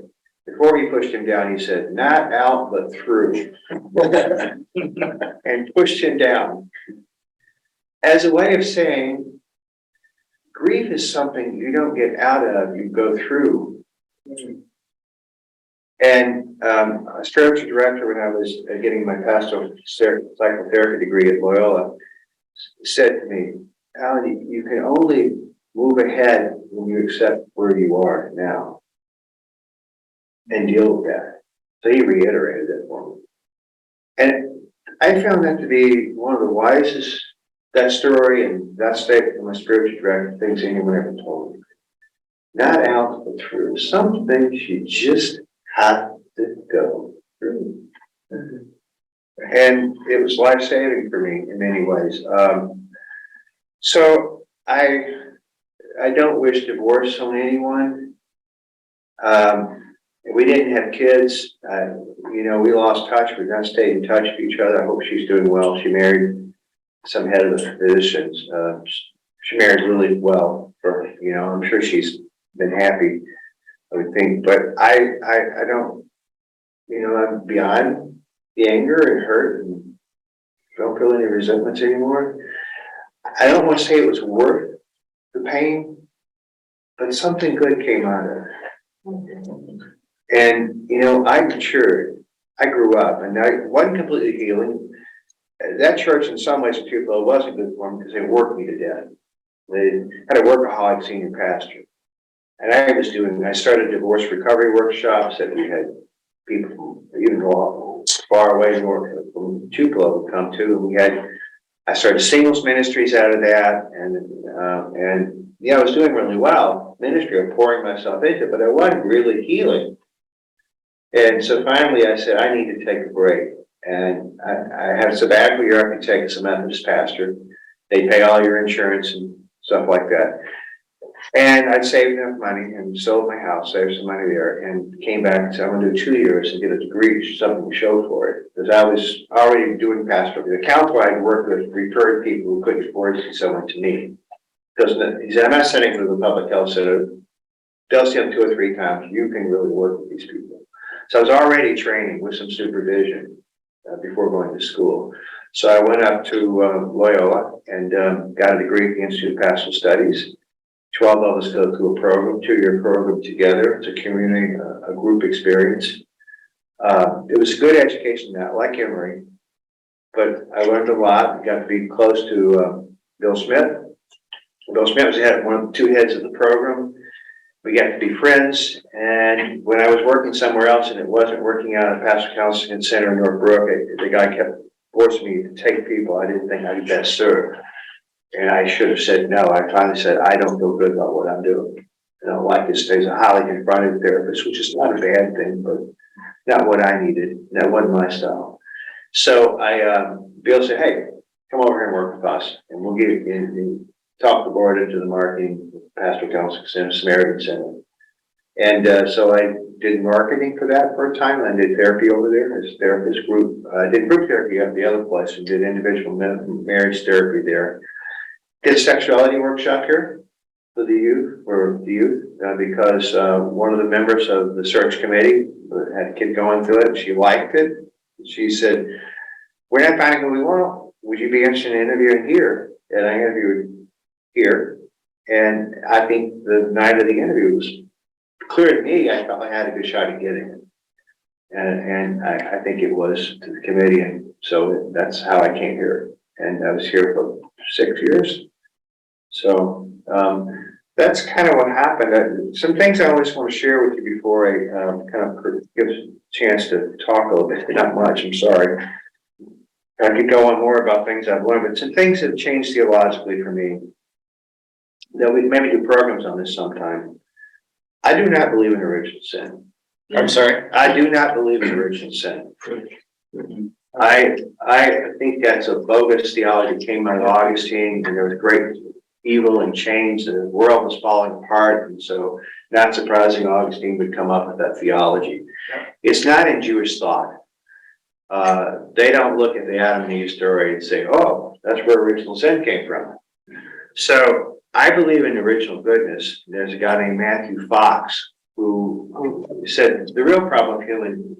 before he pushed him down, he said, not out, but through. And pushed him down. As a way of saying, grief is something you don't get out of, you go through. And a spiritual director, when I was getting my pastoral psychotherapy degree at Loyola, said to me, Alan, you can only move ahead when you accept where you are now and deal with that. So he reiterated it for me. And I found that to be one of the wisest, that story and that statement from my spiritual director, things anyone ever told me. Not out but through. Some things you just have to go through. And it was life-saving for me in many ways. So I don't wish divorce on anyone. We didn't have kids. We lost touch. We're gonna stay in touch with each other. I hope she's doing well. She married some head of the physicians. She married really well for, I'm sure she's been happy, I would think, but I don't, I'm beyond the anger and hurt and don't feel any resentments anymore. I don't want to say it was worth the pain, but something good came out of it. And, I matured. I grew up and I wasn't completely healing. That church in some ways, people, it wasn't good for me because they worked me to death. They had a workaholic senior pastor. And I started divorce recovery workshops that we had people from even far away north from Tupelo would come to. And I started singles ministries out of that. And I was doing really well. Ministry, I'm pouring myself into it, but I wasn't really healing. And so finally I said, I need to take a break. And I had a sabbatical year I could take as a Methodist pastor. They pay all your insurance and stuff like that. And I'd saved enough money and sold my house, saved some money there, and came back and said, I'm gonna do 2 years and get a degree, something to show for it. Because I was already doing pastoral. The counselor I'd worked with referred people who couldn't afford to see someone to me. Because he said, I'm not sending them to the public health center. They'll see them 2 or 3 times. You can really work with these people. So I was already training with some supervision before going to school. So I went up to Loyola and got a degree at the Institute of Pastoral Studies. 12 of us go through a program, 2-year program together. It's a community, a group experience. It was a good education, not like Emory, but I learned a lot. Got to be close to Bill Smith. Bill Smith was one of the 2 heads of the program. We got to be friends. And when I was working somewhere else and it wasn't working out at Pastoral Counseling Center in Northbrook, the guy kept forcing me to take people I didn't think I'd best serve. And I should have said no. I finally said, I don't feel good about what I'm doing. Like this, there's a highly confronted therapist, which is not a bad thing, but not what I needed. That wasn't my style. So Bill said, hey, come over here and work with us. And we'll get in, talk the board into the marketing, Pastoral Counseling Center, Samaritan Center. And so I did marketing for that for a time. I did therapy over there as a therapist group. I did group therapy at the other place and did individual marriage therapy there. Did a sexuality workshop here for the youth, because one of the members of the search committee had a kid going through it. She liked it. She said, we're not finding who we want. Would you be interested in interviewing here? And I interviewed here. And I think the night of the interview was clear to me. I felt I had a good shot at getting it. And I think it was to the committee. And so that's how I came here. And I was here for 6 years. So that's kind of what happened. Some things I always want to share with you before I kind of give a chance to talk a little bit. Not much, I'm sorry. I could go on more about things I've learned, but some things have changed theologically for me. That we maybe do programs on this sometime. I do not believe in original sin. I'm sorry? I do not believe in original sin. I think that's a bogus theology that came out of Augustine, and there was great evil and change, and the world was falling apart, and so not surprising Augustine would come up with that theology. It's not in Jewish thought. They don't look at the Adam and Eve story and say, oh, that's where original sin came from. So I believe in original goodness. There's a guy named Matthew Fox who said the real problem with human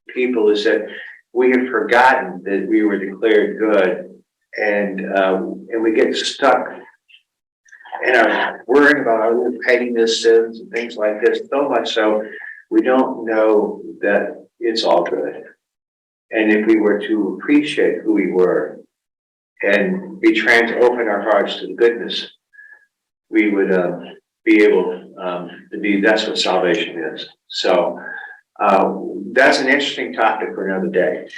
people is that we have forgotten that we were declared good, and we get stuck in our worrying about our little pettiness, sins, and things like this, so much so we don't know that it's all good. And if we were to appreciate who we were and be trying to open our hearts to the goodness, we would be able to be, that's what salvation is. So that's an interesting topic for another day.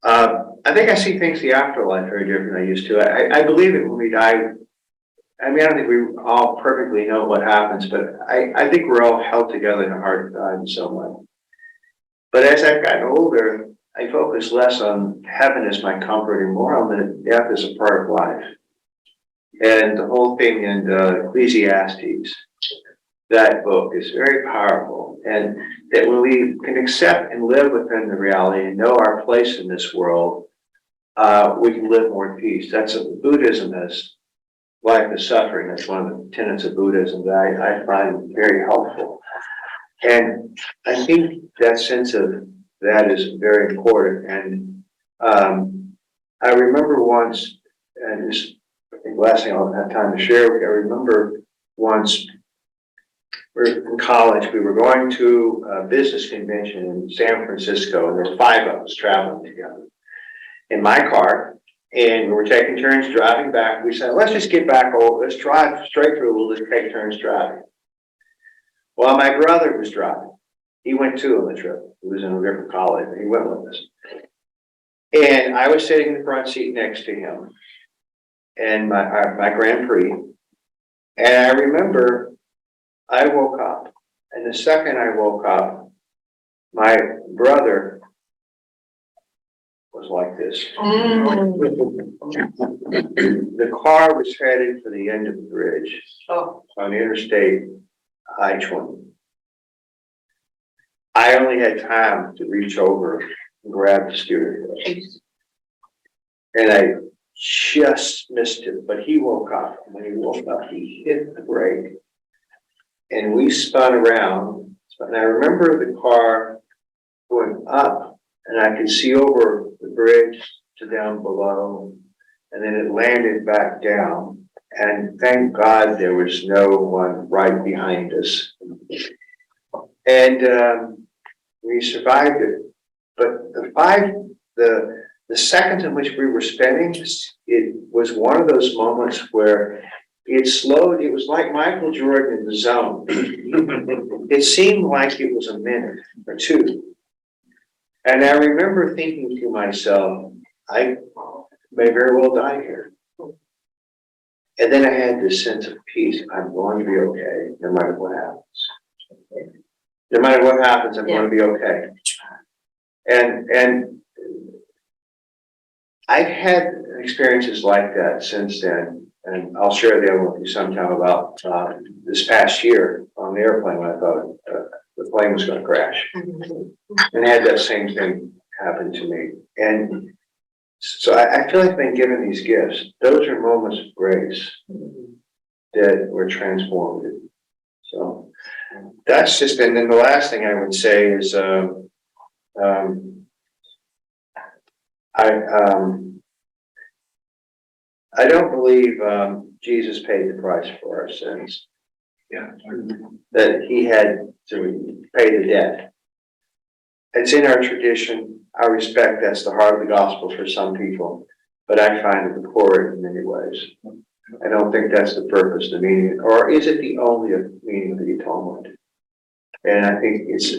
I think I see things the afterlife very different than I used to. I believe that when we die, I mean, I don't think we all perfectly know what happens, but I think we're all held together in the heart of God in some way. But as I've gotten older, I focus less on heaven as my comfort and more on that death is a part of life. And the whole thing in Ecclesiastes, that book is very powerful. And that when we can accept and live within the reality and know our place in this world, we can live more in peace. That's what Buddhism is. Life is suffering. That's one of the tenets of Buddhism that I find very helpful. And I think that sense of that is very important. And I remember once, and this, I think the last thing I'll have time to share, I remember once we were in college, we were going to a business convention in San Francisco, and there were 5 of us traveling together in my car. And we were taking turns driving back. We said, let's just get back over, let's drive straight through, we'll just take turns driving. Well, my brother was driving. He went too on the trip. He was in a different college, and he went with us. And I was sitting in the front seat next to him, and my Grand Prix. And I remember I woke up, and the second I woke up, my brother was like this. The car was headed for the end of the bridge on Interstate I-20. I only had time to reach over and grab the steering wheel. And I just missed it, but he woke up. When he woke up, he hit the brake. And we spun around. And I remember the car going up, and I could see over the bridge to down below. And then it landed back down. And thank God there was no one right behind us. And we survived it. But the seconds in which we were spending, it was one of those moments where it slowed. It was like Michael Jordan in the zone. It seemed like it was a minute or two. And I remember thinking to myself, I may very well die here. And then I had this sense of peace. I'm going to be okay, no matter what happens. No matter what happens, I'm going to be okay. And I've had experiences like that since then. And I'll share the other one with you sometime about this past year on the airplane when I thought the plane was going to crash. And I had that same thing happen to me. And so I feel like I've been given these gifts. Those are moments of grace that were transformed. So that's just, and then the last thing I would say is I don't believe Jesus paid the price for our sins. Yeah, that he had to pay the debt. It's in our tradition. I respect that's the heart of the gospel for some people, but I find it abhorrent in many ways. I don't think that's the purpose, the meaning, or is it the only meaning of the atonement? And I think it's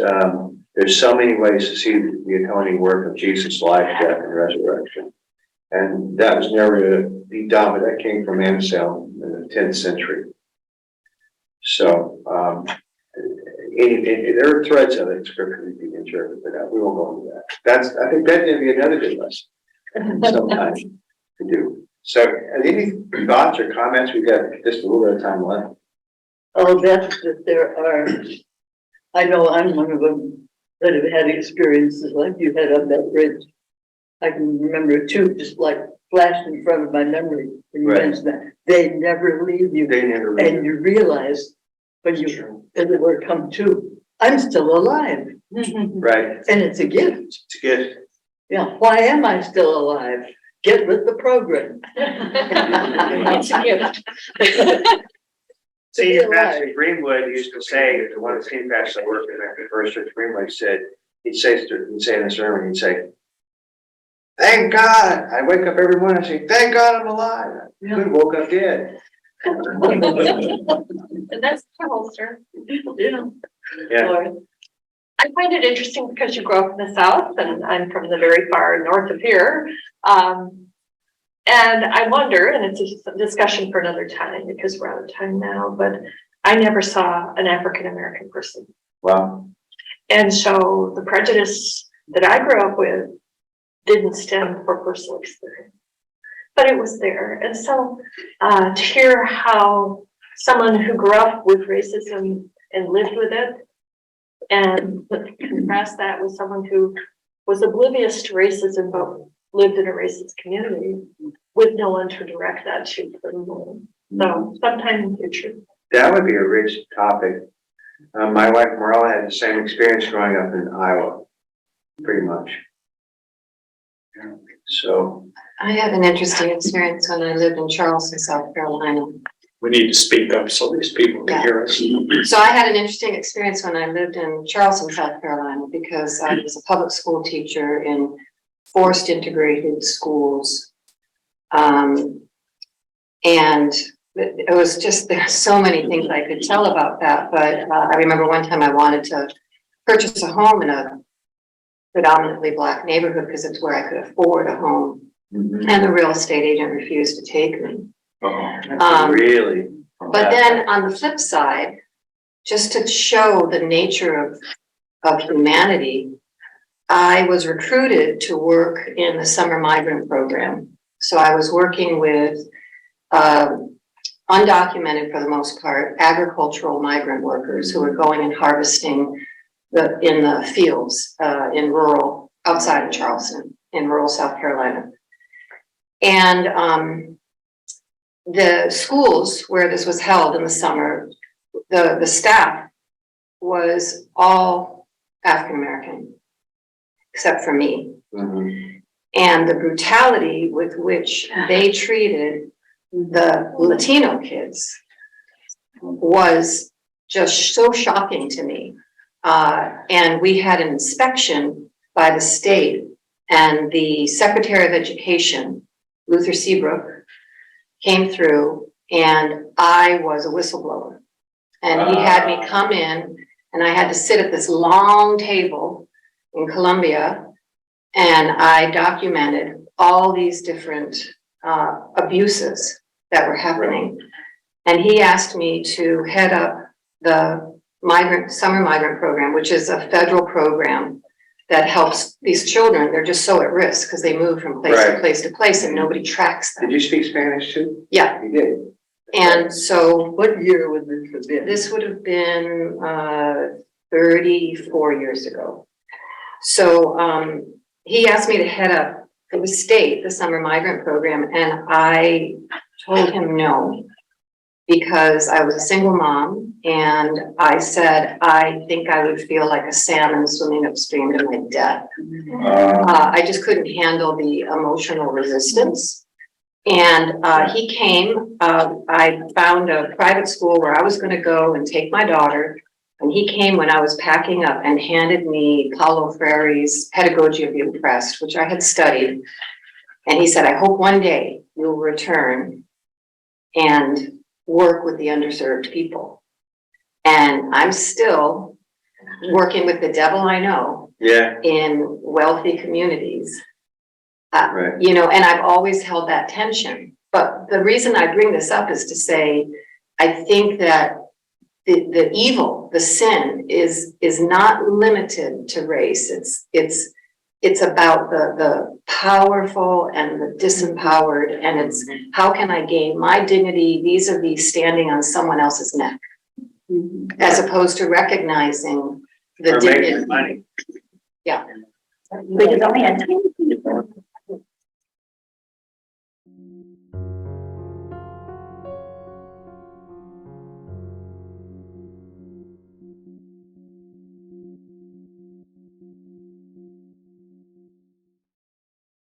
there's so many ways to see the atoning work of Jesus' life, death, and resurrection. And that was never be done, but that came from Anselm in the 10th century. So there are threads of it in scripture we can interpret, but we won't go into that. I think that's going to be another good lesson sometime to do. So any thoughts or comments? We've got just a little bit of time left. Oh, that's that there are, I know I'm one of them that have had experiences like you had on that bridge. I can remember too, just like flashed in front of my memory when you mentioned that. They never leave you. They never leave. And you realize when you, as it were, come to, I'm still alive. Right. And it's a gift. It's good. Yeah. Why am I still alive? Get with the program. It's a gift. Senior Pastor Greenwood used to say, one of the senior pastors I worked with at the First Church Greenwood said, he'd say in the sermon, he'd say, thank God. I wake up every morning and say, thank God I'm alive. Yeah. Good, woke up dead. And that's the holster. Yeah. Yeah. Or- I find it interesting because you grew up in the South and I'm from the very far north of here. And I wonder, and it's a discussion for another time because we're out of time now, but I never saw an African-American person. Well, And so the prejudice that I grew up with didn't stem from personal experience, but it was there. And so to hear how someone who grew up with racism and lived with it, and contrast that with someone who was oblivious to racism but lived in a racist community with no one to direct that to. So sometime in the future. that would be a rich topic. My wife Marella had the same experience growing up in Iowa, pretty much. So, I had an interesting experience when I lived in Charleston, South Carolina. We need to speak up so these people can hear us. So I had an interesting experience when I lived in Charleston, South Carolina, because I was a public school teacher in forced integrated schools. And it was just, there's so many things I could tell about that. But I remember one time I wanted to purchase a home in a predominantly Black neighborhood because it's where I could afford a home. And the real estate agent refused to take me. really. But then on the flip side, just to show the nature of humanity, I was recruited to work in the summer migrant program. So I was working with undocumented, for the most part, agricultural migrant workers who were going and harvesting in the fields in rural, outside of Charleston, in rural South Carolina. And the schools where this was held in the summer, the staff was all African American, except for me. And the brutality with which they treated the Latino kids was just so shocking to me. And we had an inspection by the state, and the Secretary of Education, Luther Seabrook, came through, and I was a whistleblower. And he had me come in, and I had to sit at this long table in Columbia, and I documented all these different abuses that were happening. And he asked me to head up the summer migrant program, which is a federal program that helps these children. They're just so at risk because they move from place to place to place and nobody tracks them. Did you speak Spanish too? Yeah. You did. And so What year would this have been? this would have been 34 years ago. So he asked me to head up for the state, the summer migrant program, and I told him no, because I was a single mom, and I said, I think I would feel like a salmon swimming upstream to my death. I just couldn't handle the emotional resistance. And he came, I found a private school where I was gonna go and take my daughter. And he came when I was packing up and handed me Paulo Freire's Pedagogy of the Oppressed, which I had studied. And he said, I hope one day you'll return and work with the underserved people. And I'm still working with the devil I know in wealthy communities. Right. You know, and I've always held that tension. But the reason I bring this up is to say, I think that the evil, the sin is not limited to race. It's about the powerful and the disempowered, and it's how can I gain my dignity vis-a-vis standing on someone else's neck, as opposed to recognizing the Or dignity. making money. Yeah. Because only a tiny